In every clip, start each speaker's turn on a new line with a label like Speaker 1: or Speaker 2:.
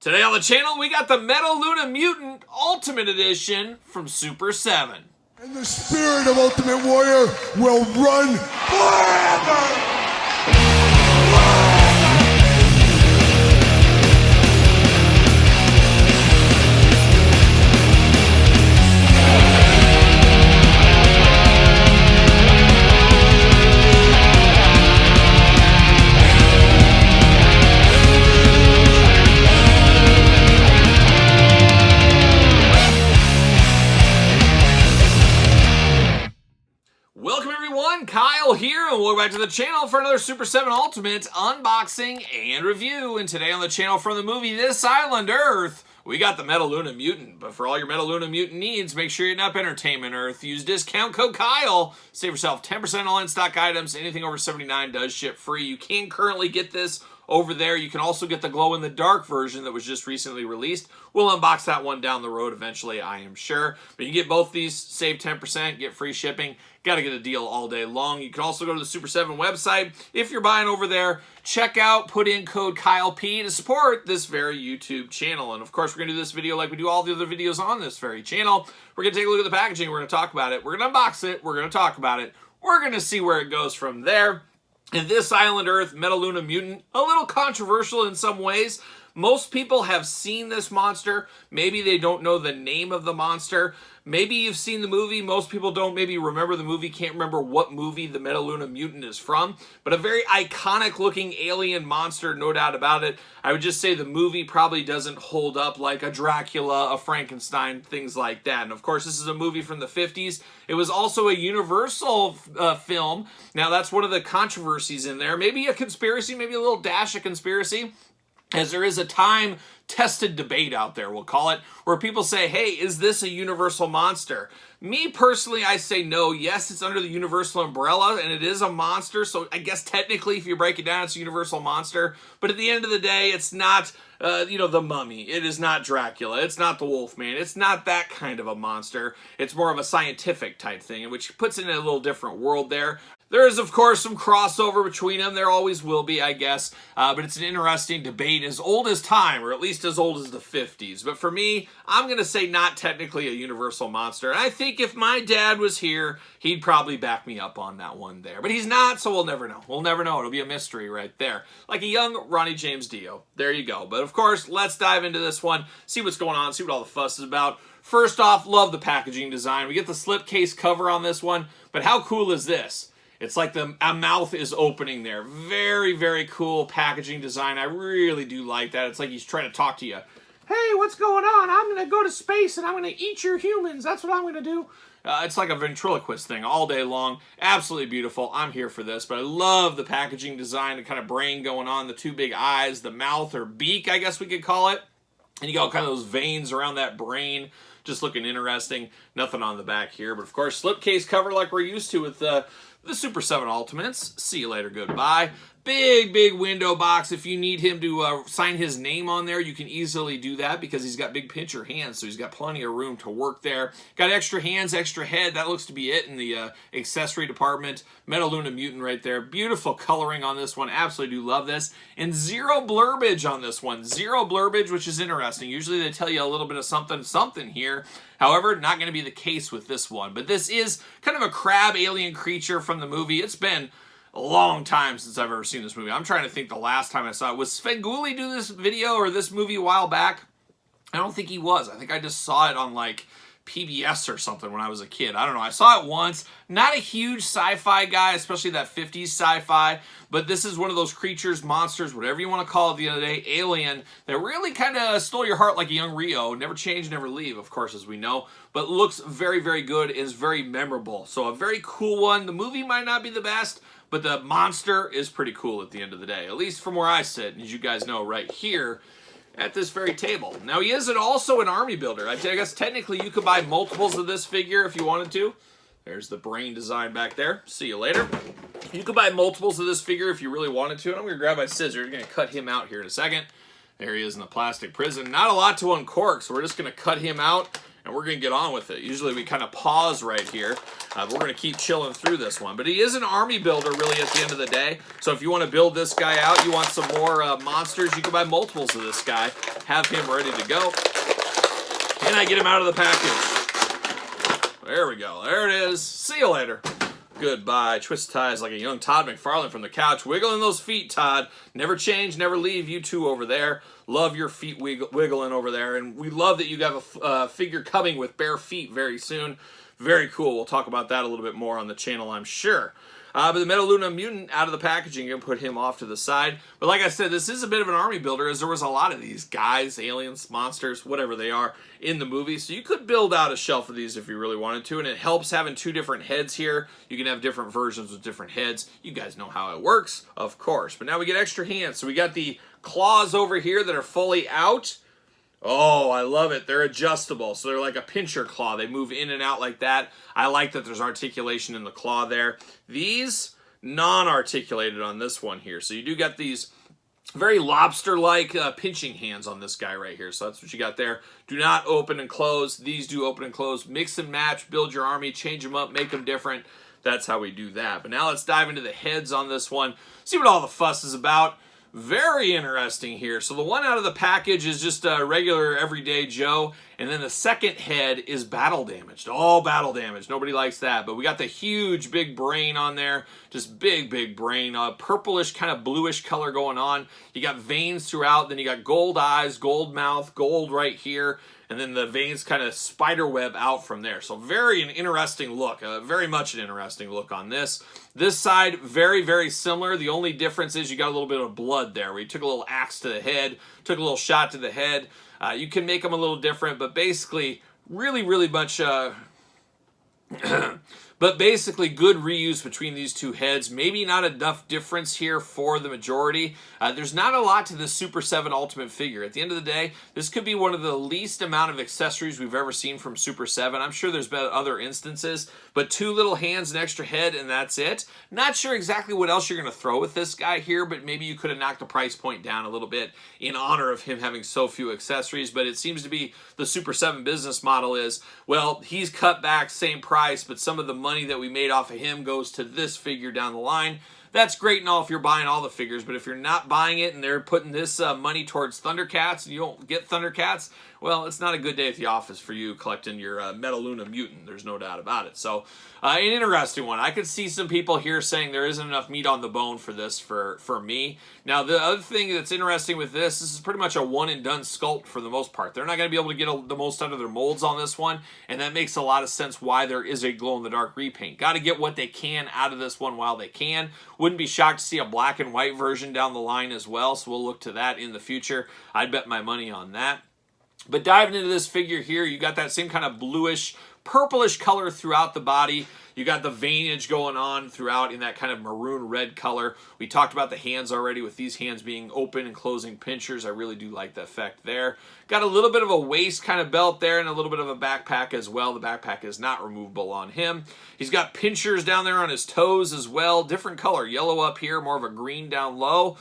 Speaker 1: Today on the channel, we got the Metaluna Mutant Ultimate Edition from Super 7.
Speaker 2: And the spirit of Ultimate Warrior will run forever!
Speaker 1: Welcome everyone, Kyle here, and welcome back to the channel for another Super 7 Ultimate unboxing and review. And today on the channel from the movie This Island Earth, we got the Metaluna Mutant. But for all your Metaluna Mutant needs, make sure you're not Entertainment Earth. Use discount code Kyle. Save yourself 10% on all in-stock items. Anything over $79 does ship free. You can currently get this over there. You can also get the glow-in-the-dark version that was just recently released. We'll unbox that one down the road eventually, I am sure. But you get both these, save 10%, get free shipping. Got to get a deal all day long. You can also go to the Super 7 website. If you're buying over there, check out, put in code KyleP to support this very YouTube channel. And of course, we're going to do this video like we do all the other videos on this very channel. We're going to take a look at the packaging. We're going to talk about it. We're going to unbox it. We're going to talk about it. We're going to see where it goes from there. And This Island Earth Metaluna Mutant, a little controversial in some ways. Most people have seen this monster. Maybe they don't know the name of the monster. Maybe you've seen the movie. Most people don't maybe remember the movie, can't remember what movie the Metaluna Mutant is from. But a very iconic looking alien monster, no doubt about it. I would just say the movie probably doesn't hold up like a Dracula, a Frankenstein, things like that. And of course, this is a movie from the 50s. It was also a Universal film. Now, that's one of the controversies in there. Maybe a conspiracy, maybe a little dash of conspiracy. As there is a time-tested debate out there, we'll call it, where people say, hey, is this a Universal monster? Me, personally, I say no. Yes, it's under the Universal umbrella, and it is a monster, so I guess technically, if you break it down, it's a Universal monster. But at the end of the day, it's not, the Mummy. It is not Dracula. It's not the Wolfman. It's not that kind of a monster. It's more of a scientific type thing, which puts it in a little different world there. There is, of course, some crossover between them. There always will be, I guess. But it's an interesting debate as old as time, or at least as old as the 50s. But for me, I'm going to say not technically a Universal monster. And I think if my dad was here, he'd probably back me up on that one there. But he's not, so we'll never know. We'll never know. It'll be a mystery right there. Like a young Ronnie James Dio. There you go. But of course, let's dive into this one, see what's going on, see what all the fuss is about. First off, love the packaging design. We get the slipcase cover on this one. But how cool is this? It's like a mouth is opening there. Very, very cool packaging design. I really do like that. It's like he's trying to talk to you. Hey, what's going on? I'm going to go to space and I'm going to eat your humans. That's what I'm going to do. It's like a ventriloquist thing all day long. Absolutely beautiful. I'm here for this. But I love the packaging design, the kind of brain going on, the two big eyes, the mouth or beak, I guess we could call it. And you got kind of those veins around that brain. Just looking interesting. Nothing on the back here. But of course, slipcase cover like we're used to with the Super 7 Ultimates. See you later, goodbye. Big, big window box. If you need him to sign his name on there, you can easily do that because he's got big pincher hands, so he's got plenty of room to work there. Got extra hands, extra head. That looks to be it in the accessory department. Metaluna Mutant right there. Beautiful coloring on this one. Absolutely do love this. And zero blurbage on this one. Zero blurbage, which is interesting. Usually they tell you a little bit of something here. However, not going to be the case with this one. But this is kind of a crab alien creature from the movie. It's been a long time since I've ever seen this movie. I'm trying to think the last time I saw it. Was Svengoolie do this video or this movie a while back? I don't think he was. I think I just saw it on like PBS or something when I was a kid. I don't know. I saw it once. Not a huge sci-fi guy, especially that 50s sci-fi, but this is one of those creatures, monsters, whatever you want to call it at the end of the day, alien, that really kind of stole your heart like a young Rio. Never change, never leave, of course, as we know, but looks very, very good, is very memorable. So a very cool one. The movie might not be the best, but the monster is pretty cool at the end of the day, at least from where I sit, as you guys know, right here at this very table. Now, he is also an army builder. I guess technically you could buy multiples of this figure if you wanted to. There's the brain design back there. See you later. You could buy multiples of this figure if you really wanted to. And I'm going to grab my scissors. I'm going to cut him out here in a second. There he is in the plastic prison. Not a lot to uncork, so we're just going to cut him out. and we're going to get on with it. Usually we kind of pause right here, but we're going to keep chilling through this one. But he is an army builder really at the end of the day, so if you want to build this guy out, you want some more monsters, you can buy multiples of this guy, have him ready to go, and I get him out of the package. There we go. There it is. See you later. Goodbye. Twist ties like a young Todd McFarlane from the couch. Wiggling those feet, Todd. Never change, never leave. You two over there. Love your feet wiggling over there. And we love that you have a figure coming with bare feet very soon. Very cool. We'll talk about that a little bit more on the channel, I'm sure. But the Metaluna Mutant out of the packaging, you're going to put him off to the side. But like I said, this is a bit of an army builder, as there was a lot of these guys, aliens, monsters, whatever they are, in the movie. So you could build out a shelf of these if you really wanted to, and it helps having two different heads here. You can have different versions with different heads. You guys know how it works, of course. But now we get extra hands. So we got the claws over here that are fully out. Oh, I love it. They're adjustable. So they're like a pincher claw. They move in and out like that. I like that there's articulation in the claw there. These, non-articulated on this one here. So you do got these very lobster-like pinching hands on this guy right here. So that's what you got there. Do not open and close. These do open and close. Mix and match. Build your army. Change them up. Make them different. That's how we do that. But now let's dive into the heads on this one. See what all the fuss is about. Very interesting here. So the one out of the package is just a regular everyday Joe, and then the second head is battle damaged. All battle damaged. Nobody likes that. But we got the huge big brain on there. Just big brain. Purplish kind of bluish color going on. You got veins throughout. Then you got gold eyes, gold mouth, gold right here. And then the veins kind of spiderweb out from there. So very an interesting look. Very much an interesting look on this. This side, very similar. The only difference is you got a little bit of blood there. We took a little axe to the head, took a little shot to the head. You can make them a little different, but basically really much... But basically good reuse between these two heads. Maybe not enough difference here for the majority. There's not a lot to this Super 7 Ultimate figure. At the end of the day, this could be one of the least amount of accessories we've ever seen from Super 7. I'm sure there's been other instances, but two little hands, an extra head, and that's it. Not sure exactly what else you're going to throw with this guy here, but maybe you could have knocked the price point down a little bit in honor of him having so few accessories, but it seems to be the Super 7 business model is, well, he's cut back, same price, but some of the money that we made off of him goes to this figure down the line. That's great and all if you're buying all the figures, but if you're not buying it and they're putting this money towards Thundercats and you don't get Thundercats, well, it's not a good day at the office for you collecting your Metaluna Mutant. There's no doubt about it. So, an interesting one. I could see some people here saying there isn't enough meat on the bone for this for me. Now, the other thing that's interesting with this is pretty much a one-and-done sculpt for the most part. They're not going to be able to get the most out of their molds on this one, and that makes a lot of sense why there is a glow-in-the-dark repaint. Got to get what they can out of this one while they can. Wouldn't be shocked to see a black and white version down the line as well, so we'll look to that in the future. I'd bet my money on that. But diving into this figure here, you got that same kind of bluish, purplish color throughout the body. You got the veinage going on throughout in that kind of maroon red color. We talked about the hands already with these hands being open and closing pinchers. I really do like the effect there. Got a little bit of a waist kind of belt there and a little bit of a backpack as well. The backpack is not removable on him. He's got pinchers down there on his toes as well. Different color. Yellow up here, more of a green down low.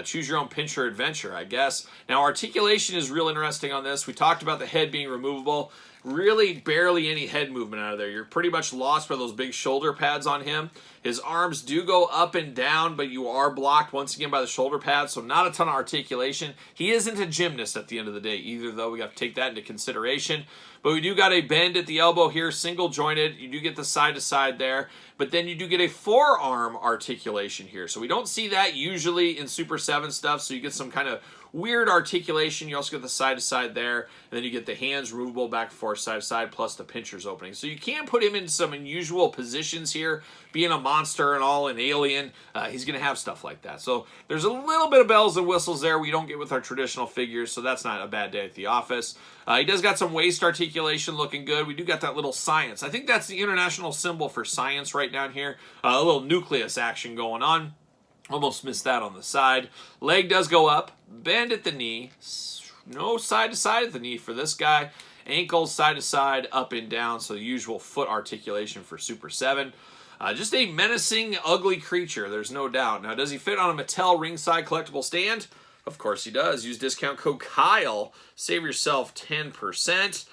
Speaker 1: Choose your own pincher adventure, I guess. Now, articulation is real interesting on this. We talked about the head being removable. Really barely any head movement out of there. You're pretty much lost by those big shoulder pads on him. His arms do go up and down, but you are blocked once again by the shoulder pads, so not a ton of articulation. He isn't a gymnast at the end of the day either, though. We got to take that into consideration. But we do got a bend at the elbow here, single jointed. You do get the side to side there, but then you do get a forearm articulation here. So we don't see that usually in Super 7 stuff, so you get some kind of weird articulation. You also get the side to side there, and then you get the hands removable back and forth, side to side, plus the pinchers opening. So you can put him in some unusual positions here. Being a monster and all, an alien, he's going to have stuff like that. So there's a little bit of bells and whistles there we don't get with our traditional figures, so that's not a bad day at the office. He does got some waist articulation looking good. We do got that little science. I think that's the international symbol for science right down here. A little nucleus action going on. Almost missed that on the side. Leg does go up. Bend at the knee. No side to side at the knee for this guy. Ankles side to side, up and down. So the usual foot articulation for Super 7. Just a menacing, ugly creature, there's no doubt. Now, does he fit on a Mattel ringside collectible stand? Of course he does. Use discount code KYLE. Save yourself 10%.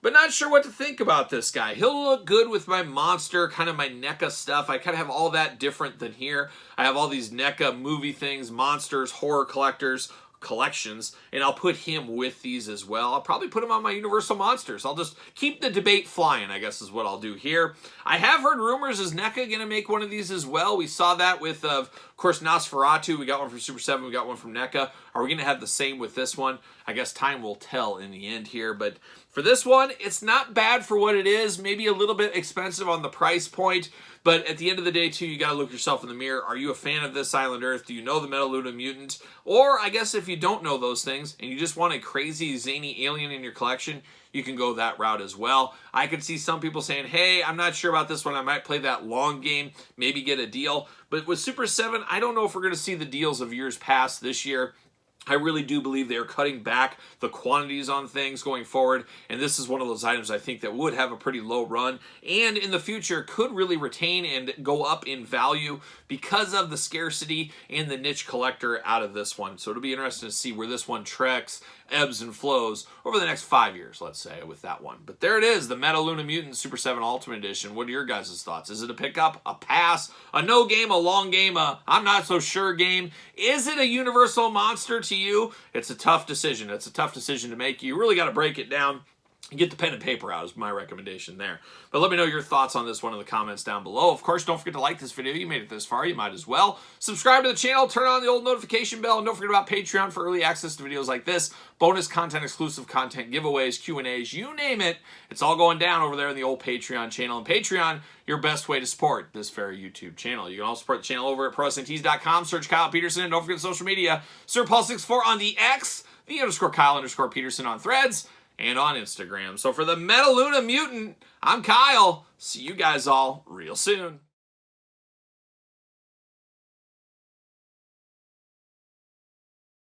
Speaker 1: but not sure what to think about this guy. He'll look good with my monster, kind of my NECA stuff. I kind of have all that different than here. I have all these NECA movie things, monsters, horror collections, and I'll put him with these as well. I'll probably put him on my Universal Monsters. I'll just keep the debate flying, I guess is what I'll do here. I have heard rumors, is NECA going to make one of these as well? We saw that with, of course, Nosferatu. We got one from Super 7. We got one from NECA. Are we going to have the same with this one? I guess time will tell in the end here, but for this one, it's not bad for what it is. Maybe a little bit expensive on the price point, but at the end of the day, too, you got to look yourself in the mirror. Are you a fan of this Island Earth? Do you know the Metaluna Mutant? Or, I guess if you don't know those things, and you just want a crazy, zany alien in your collection, you can go that route as well. I could see some people saying, hey, I'm not sure about this one. I might play that long game, maybe get a deal. But with Super 7, I don't know if we're going to see the deals of years past this year. I really do believe they are cutting back the quantities on things going forward, and this is one of those items I think that would have a pretty low run, and in the future could really retain and go up in value because of the scarcity and the niche collector out of this one. So it'll be interesting to see where this one treks, ebbs and flows over the next 5 years, let's say, with that one. But there it is, the Metaluna Mutant Super 7 Ultimate Edition. What are your guys' thoughts? Is it a pickup, a pass, a no game, a long game, a I'm not so sure game? Is it a Universal Monster to you? It's a tough decision. It's a tough decision to make. You really got to break it down. Get the pen and paper out is my recommendation there. But let me know your thoughts on this one in the comments down below. Of course, don't forget to like this video. You made it this far. You might as well. Subscribe to the channel. Turn on the old notification bell. And don't forget about Patreon for early access to videos like this. Bonus content, exclusive content, giveaways, Q&As, you name it. It's all going down over there in the old Patreon channel. And Patreon, your best way to support this very YouTube channel. You can also support the channel over at ProWrestlingTees.com. Search Kyle Peterson. And don't forget social media. SirPaul64 on the X. The _Kyle_Peterson on Threads. And on Instagram. So for the Metaluna Mutant, I'm Kyle. See you guys all real soon.